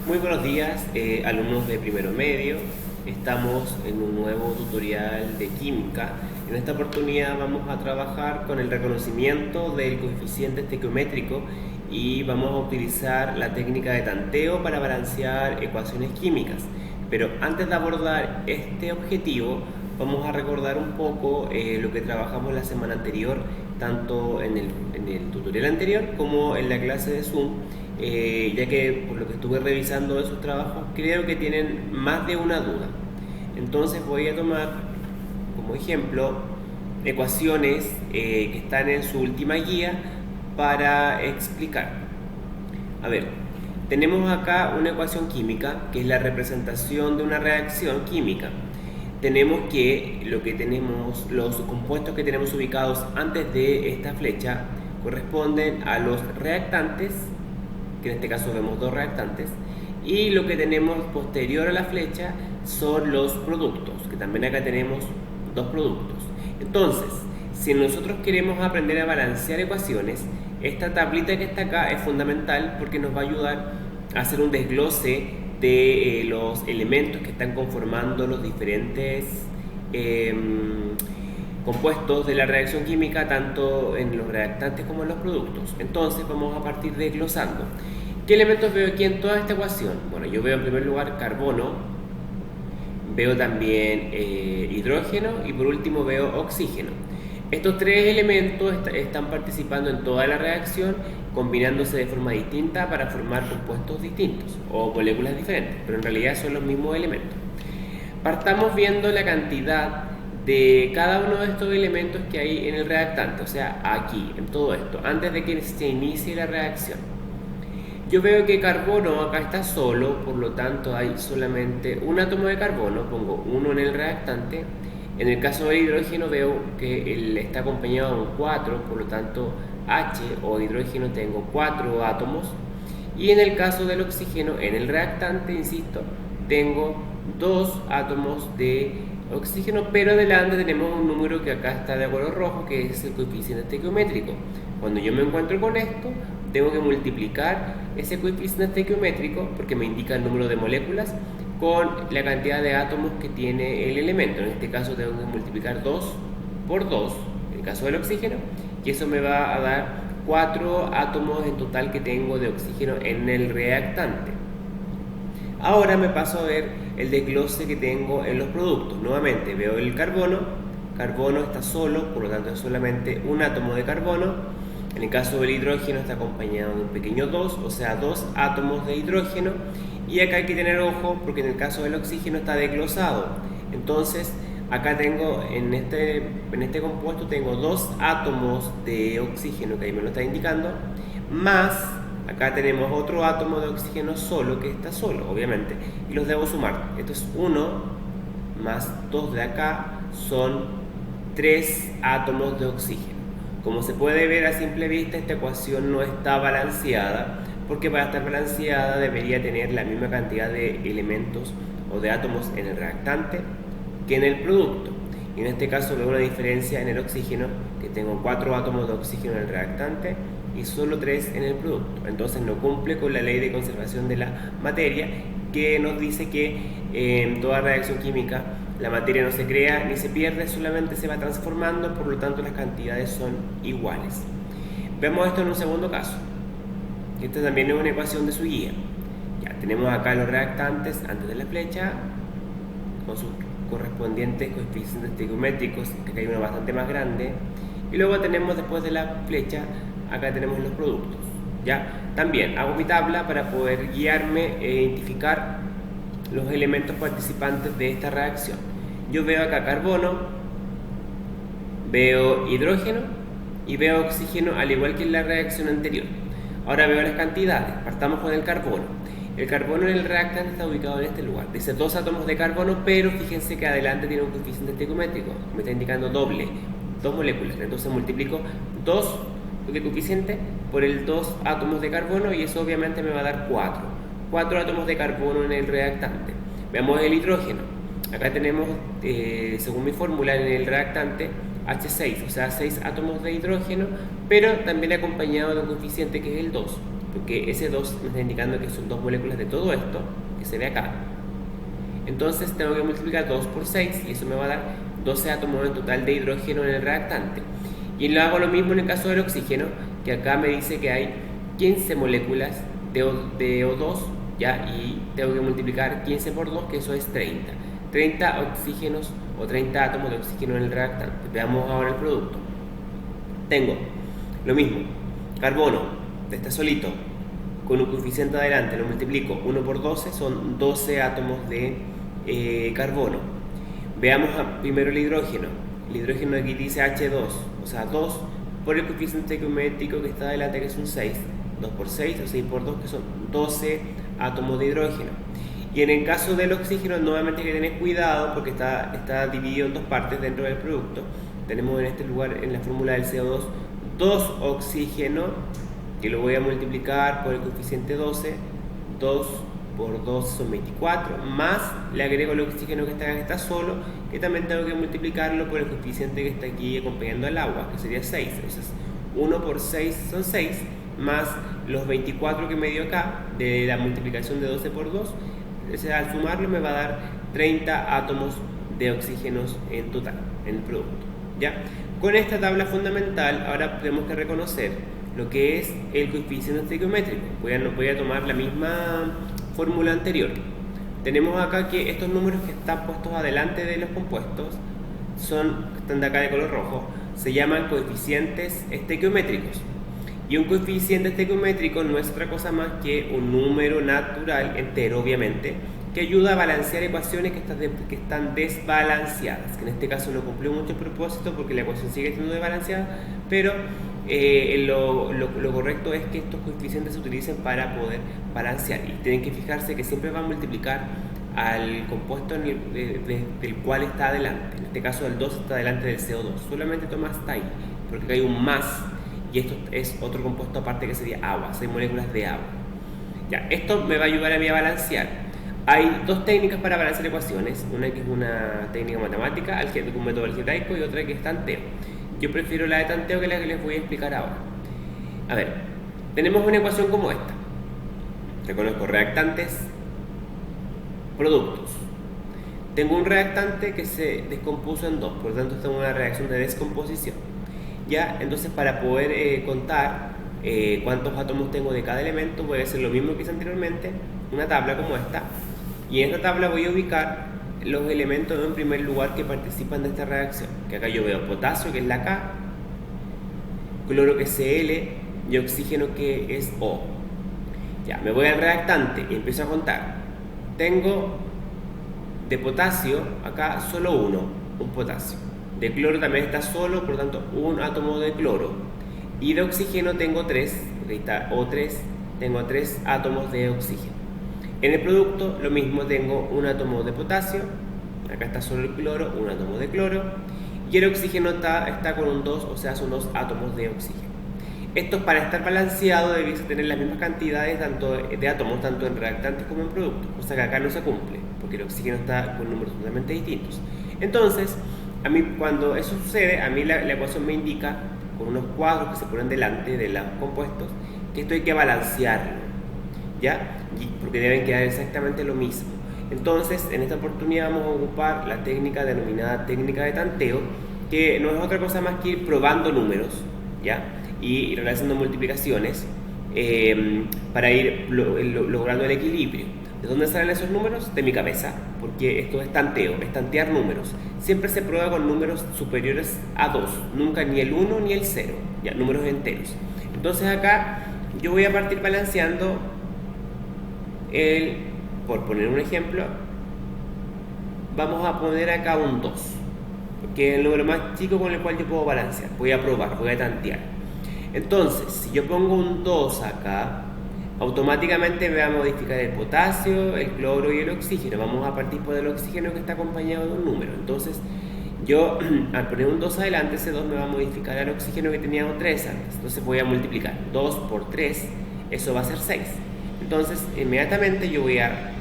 Muy buenos días, alumnos de primero medio. Estamos en un nuevo tutorial de química. En esta oportunidad vamos a trabajar con el reconocimiento del coeficiente estequiométrico y vamos a utilizar la técnica de tanteo para balancear ecuaciones químicas. Pero antes de abordar este objetivo, vamos a recordar un poco lo que trabajamos la semana anterior, tanto en el tutorial anterior como en la clase de Zoom, ya que por lo que estuve revisando de sus trabajos, creo que tienen más de una duda. Entonces voy a tomar como ejemplo ecuaciones que están en su última guía para explicar. A ver, tenemos acá una ecuación química que es la representación de una reacción química. Tenemos que los compuestos que tenemos ubicados antes de esta flecha corresponden a los reactantes, que en este caso vemos dos reactantes, y lo que tenemos posterior a la flecha son los productos, que también acá tenemos dos productos. Entonces, si nosotros queremos aprender a balancear ecuaciones, esta tablita que está acá es fundamental porque nos va a ayudar a hacer un desglose de los elementos que están conformando los diferentes compuestos de la reacción química, tanto en los reactantes como en los productos. Entonces vamos a partir desglosando. ¿Qué elementos veo aquí en toda esta ecuación? Bueno, yo veo en primer lugar carbono, veo también hidrógeno y por último veo oxígeno. Estos tres elementos están participando en toda la reacción, combinándose de forma distinta para formar compuestos distintos o moléculas diferentes, pero en realidad son los mismos elementos. Partamos viendo la cantidad de cada uno de estos elementos que hay en el reactante, o sea, aquí, en todo esto, antes de que se inicie la reacción. Yo veo que carbono acá está solo, por lo tanto hay solamente un átomo de carbono, pongo 1 en el reactante. En el caso del hidrógeno veo que él está acompañado de un 4, por lo tanto H o hidrógeno tengo 4 átomos. Y en el caso del oxígeno, en el reactante, insisto, tengo 2 átomos de oxígeno, pero delante tenemos un número que acá está de color rojo, que es el coeficiente estequiométrico. Cuando yo me encuentro con esto, tengo que multiplicar ese coeficiente estequiométrico, porque me indica el número de moléculas, con la cantidad de átomos que tiene el elemento. En este caso tengo que multiplicar 2 por 2, en el caso del oxígeno, y eso me va a dar 4 átomos en total que tengo de oxígeno en el reactante. Ahora me paso a ver el desglose que tengo en los productos. Nuevamente veo el carbono está solo, por lo tanto es solamente un átomo de carbono. En el caso del hidrógeno está acompañado de un pequeño 2, o sea, 2 átomos de hidrógeno. Y acá hay que tener ojo porque en el caso del oxígeno está desglosado. Entonces, acá tengo, en este compuesto tengo 2 átomos de oxígeno, que ahí me lo está indicando, más, acá tenemos otro átomo de oxígeno solo, que está solo, obviamente, y los debo sumar. Esto es 1 más 2 de acá, son 3 átomos de oxígeno. Como se puede ver a simple vista, esta ecuación no está balanceada, porque para estar balanceada debería tener la misma cantidad de elementos o de átomos en el reactante que en el producto. Y en este caso veo una diferencia en el oxígeno, que tengo 4 átomos de oxígeno en el reactante y solo 3 en el producto. Entonces no cumple con la ley de conservación de la materia, que nos dice que en toda reacción química la materia no se crea ni se pierde, solamente se va transformando, por lo tanto las cantidades son iguales. Vemos esto en un segundo caso. Esta también es una ecuación de su guía. Ya tenemos acá los reactantes antes de la flecha, con sus correspondientes coeficientes estequiométricos, que acá hay uno bastante más grande. Y luego tenemos después de la flecha, acá tenemos los productos. ¿Ya? También hago mi tabla para poder guiarme e identificar los elementos participantes de esta reacción. Yo veo acá carbono, veo hidrógeno y veo oxígeno, al igual que en la reacción anterior. Ahora veo las cantidades. Partamos con el carbono. El carbono en el reactante está ubicado en este lugar. Dice 2 átomos de carbono, pero fíjense que adelante tiene un coeficiente estequiométrico. Me está indicando doble, 2 moléculas. Entonces multiplico 2 de coeficiente por el 2 átomos de carbono y eso obviamente me va a dar 4. 4 átomos de carbono en el reactante. Veamos el hidrógeno. Acá tenemos, según mi fórmula, en el reactante H6, o sea, 6 átomos de hidrógeno, pero también acompañado de un coeficiente que es el 2. porque ese 2 me está indicando que son 2 moléculas de todo esto, que se ve acá. Entonces tengo que multiplicar 2 por 6 y eso me va a dar 12 átomos en total de hidrógeno en el reactante. Y lo hago lo mismo en el caso del oxígeno, que acá me dice que hay 15 moléculas de O2, ¿ya? Y tengo que multiplicar 15 por 2, que eso es 30. 30 oxígenos o 30 átomos de oxígeno en el reactante. Veamos ahora el producto. Tengo lo mismo, carbono, está solito, con un coeficiente adelante, lo multiplico 1 por 12, son 12 átomos de carbono. Veamos primero el hidrógeno. El hidrógeno aquí dice H2, o sea 2 por el coeficiente estequiométrico que está adelante, que es un 6. 2 por 6 o 6 por 2, que son 12 átomos de hidrógeno. Y en el caso del oxígeno, nuevamente hay que tener cuidado porque está dividido en dos partes dentro del producto. Tenemos en este lugar, en la fórmula del CO2, 2 oxígeno, que lo voy a multiplicar por el coeficiente 12. 2 por 2 son 24, más le agrego el oxígeno que está acá, que está solo, que también tengo que multiplicarlo por el coeficiente que está aquí acompañando al agua, que sería 6. Entonces 1 por 6 son 6, más los 24 que me dio acá, de la multiplicación de 12 por 2, al sumarlo me va a dar 30 átomos de oxígenos en total, en el producto, ¿ya? Con esta tabla fundamental, ahora tenemos que reconocer lo que es el coeficiente estequiométrico. Voy a tomar la misma fórmula anterior. Tenemos acá que estos números que están puestos adelante de los compuestos, están de acá de color rojo, se llaman coeficientes estequiométricos. Y un coeficiente estequiométrico no es otra cosa más que un número natural entero, obviamente, que ayuda a balancear ecuaciones que están desbalanceadas, que en este caso no cumplió mucho el propósito porque la ecuación sigue siendo desbalanceada, pero lo correcto es que estos coeficientes se utilicen para poder balancear, y tienen que fijarse que siempre va a multiplicar al compuesto del cual está adelante. En este caso el 2 está delante del CO2, solamente toma hasta ahí, porque acá hay un más, y esto es otro compuesto aparte que sería agua, 6 moléculas de agua. Ya, esto me va a ayudar a mí a balancear. Hay dos técnicas para balancear ecuaciones, una que es una técnica matemática, un método algebraico, y otra que es tanteo. Yo prefiero la de tanteo, que es la que les voy a explicar ahora. A ver, tenemos una ecuación como esta. Reconozco reactantes, productos. Tengo un reactante que se descompuso en dos, por lo tanto tengo una reacción de descomposición. ¿Ya? Entonces, para poder contar cuántos átomos tengo de cada elemento, voy a hacer lo mismo que hice anteriormente, una tabla como esta, y en esta tabla voy a ubicar los elementos en primer lugar que participan de esta reacción, que acá yo veo potasio, que es la K, cloro, que es Cl, y oxígeno, que es O. Ya, me voy al reactante y empiezo a contar. Tengo de potasio acá solo un potasio. De cloro también está solo, por lo tanto un átomo de cloro. Y de oxígeno tengo 3, porque ahí está O3, tengo 3 átomos de oxígeno. En el producto lo mismo, tengo un átomo de potasio, acá está solo el cloro, un átomo de cloro, y el oxígeno está con un 2, o sea son 2 átomos de oxígeno. Esto, para estar balanceado, debiese tener las mismas cantidades de átomos tanto en reactantes como en productos, cosa que acá no se cumple, porque el oxígeno está con números totalmente distintos. Entonces, a mí, cuando eso sucede, a mí la ecuación me indica, con unos cuadros que se ponen delante de los compuestos, que esto hay que balancearlo, ¿ya? Porque deben quedar exactamente lo mismo. Entonces, en esta oportunidad vamos a ocupar la técnica denominada técnica de tanteo, que no es otra cosa más que ir probando números, ¿ya? Y realizando multiplicaciones para ir logrando el equilibrio. ¿De dónde salen esos números? De mi cabeza, porque esto es tanteo, es tantear números. Siempre se prueba con números superiores a 2, nunca ni el 1 ni el 0, ya, números enteros. Entonces acá yo voy a partir balanceando por poner un ejemplo, vamos a poner acá un 2, que es el número más chico con el cual yo puedo balancear. Voy a probar, voy a tantear. Entonces, si yo pongo un 2 acá, automáticamente me va a modificar el potasio, el cloro y el oxígeno. Vamos a partir por el oxígeno, que está acompañado de un número. Entonces, yo al poner un 2 adelante, ese 2 me va a modificar al oxígeno que tenía un 3 antes. Entonces voy a multiplicar 2 por 3, eso va a ser 6. Entonces, inmediatamente yo voy a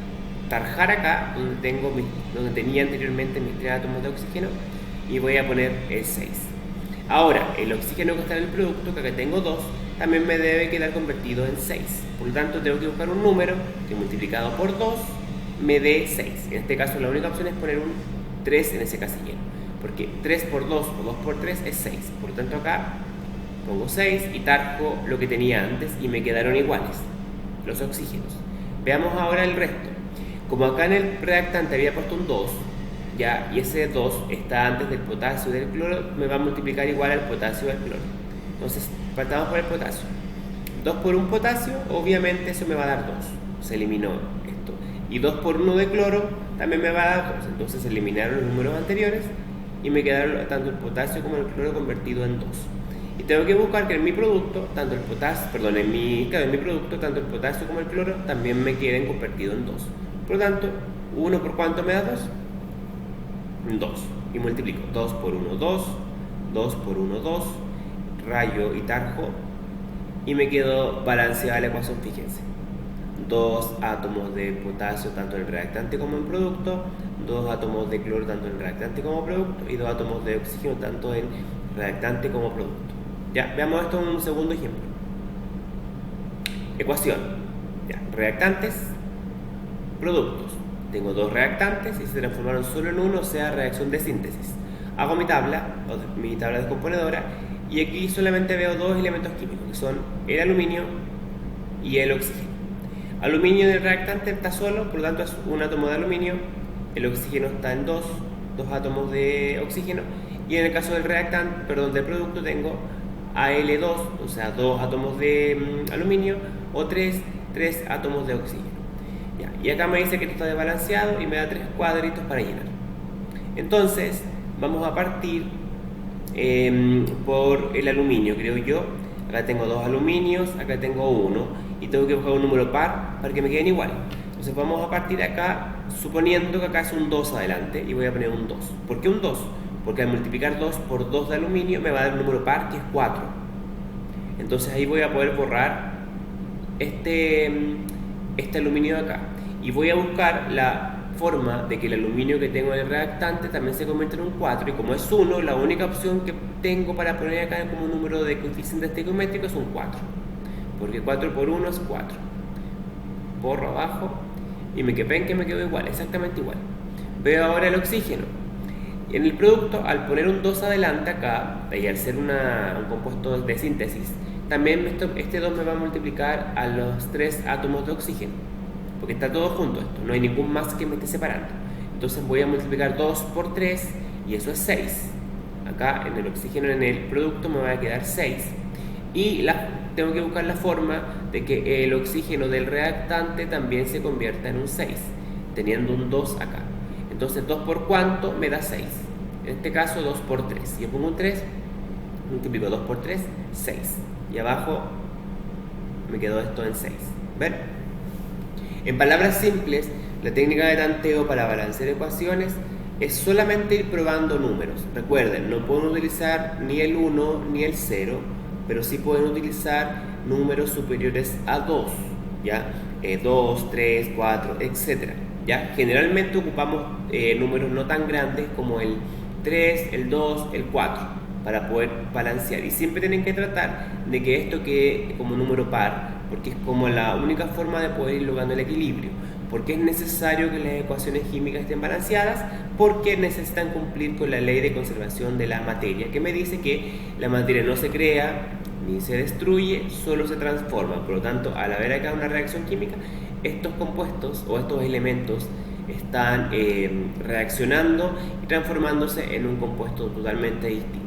tarjar acá donde tenía anteriormente mis 3 átomos de oxígeno, y voy a poner el 6. Ahora, el oxígeno que está en el producto, que acá tengo 2, también me debe quedar convertido en 6. Por lo tanto, tengo que buscar un número que multiplicado por 2 me dé 6. En este caso, la única opción es poner un 3 en ese casillero, porque 3 por 2 o 2 por 3 es 6. Por lo tanto, acá pongo 6 y tarjo lo que tenía antes y me quedaron iguales los oxígenos. Veamos ahora el resto. Como acá en el reactante había puesto un 2, ya, y ese 2 está antes del potasio y del cloro, me va a multiplicar igual al potasio y al cloro. Entonces, partamos por el potasio. 2 por 1 potasio, obviamente eso me va a dar 2. Se eliminó esto. Y 2 por 1 de cloro también me va a dar 2. Entonces se eliminaron los números anteriores y me quedaron tanto el potasio como el cloro convertido en 2. Y tengo que buscar que en mi producto, tanto el potasio, perdón, en mi producto, tanto el potasio como el cloro también me queden convertidos en 2. Por lo tanto, 1 por cuánto me da 2? 2. Y multiplico. 2 por 1, 2. 2 por 1, 2. Rayo y tarjo. Y me quedó balanceada la ecuación, fíjense. 2 átomos de potasio tanto en el reactante como en producto. 2 átomos de cloro tanto en el reactante como producto. Y 2 átomos de oxígeno tanto en reactante como producto. Ya, veamos esto en un segundo ejemplo. Ecuación. Ya, reactantes, productos. Tengo 2 reactantes y se transformaron solo en uno, o sea, reacción de síntesis. Hago mi tabla descomponedora, y aquí solamente veo 2 elementos químicos, que son el aluminio y el oxígeno. Aluminio del reactante está solo, por lo tanto es un átomo de aluminio. El oxígeno está en 2 átomos de oxígeno. Y en el caso del reactante, del producto, tengo Al2, o sea, 2 átomos de aluminio, o 3 átomos de oxígeno. Ya, y acá me dice que esto está desbalanceado y me da 3 cuadritos para llenar. Entonces, vamos a partir por el aluminio, creo yo. Acá tengo 2 aluminios, acá tengo 1, y tengo que buscar un número par para que me queden iguales. Entonces vamos a partir acá, suponiendo que acá es un 2 adelante, y voy a poner un 2. ¿Por qué un 2? Porque al multiplicar 2 por 2 de aluminio me va a dar un número par que es 4. Entonces ahí voy a poder borrar este aluminio de acá. Y voy a buscar la forma de que el aluminio que tengo en el reactante también se convierta en un 4. Y como es 1, la única opción que tengo para poner acá como número de coeficiente estequiométrico es un 4. Porque 4 por 1 es 4. Borro abajo y me quedó igual, exactamente igual. Veo ahora el oxígeno. En el producto, al poner un 2 adelante acá, y al ser un compuesto de síntesis, también este 2 me va a multiplicar a los 3 átomos de oxígeno, porque está todo junto esto, no hay ningún más que me esté separando. Entonces voy a multiplicar 2 por 3 y eso es 6. Acá en el oxígeno, en el producto, me va a quedar 6. Y tengo que buscar la forma de que el oxígeno del reactante también se convierta en un 6, teniendo un 2 acá. Entonces 2 por cuánto me da 6. En este caso 2 por 3. Si yo pongo un 3, multiplico 2 por 3, 6. Y abajo me quedó esto en 6. ¿Ven? En palabras simples, la técnica de tanteo para balancear ecuaciones es solamente ir probando números. Recuerden, no pueden utilizar ni el 1 ni el 0, pero sí pueden utilizar números superiores a 2, ¿ya? 2, 3, 4, etc. ¿Ya? Generalmente ocupamos números no tan grandes como el 3, el 2, el 4 para poder balancear, y siempre tienen que tratar de que esto quede como número par, porque es como la única forma de poder ir logrando el equilibrio. Porque es necesario que las ecuaciones químicas estén balanceadas, porque necesitan cumplir con la ley de conservación de la materia, que me dice que la materia no se crea ni se destruye, solo se transforma. Por lo tanto, al haber acá una reacción química, estos compuestos o estos elementos están reaccionando y transformándose en un compuesto totalmente distinto.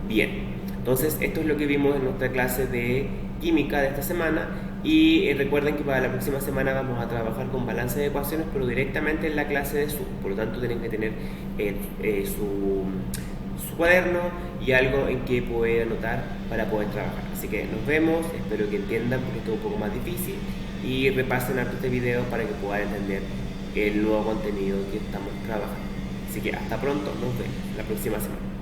Bien, entonces esto es lo que vimos en nuestra clase de química de esta semana, y recuerden que para la próxima semana vamos a trabajar con balance de ecuaciones, pero directamente en la clase de Zoom. Por lo tanto, tienen que tener su cuaderno y algo en que poder anotar para poder trabajar. Así que nos vemos, espero que entiendan, porque esto es un poco más difícil, y repasen harto este video para que puedan entender el nuevo contenido que estamos trabajando. Así que hasta pronto, nos vemos la próxima semana.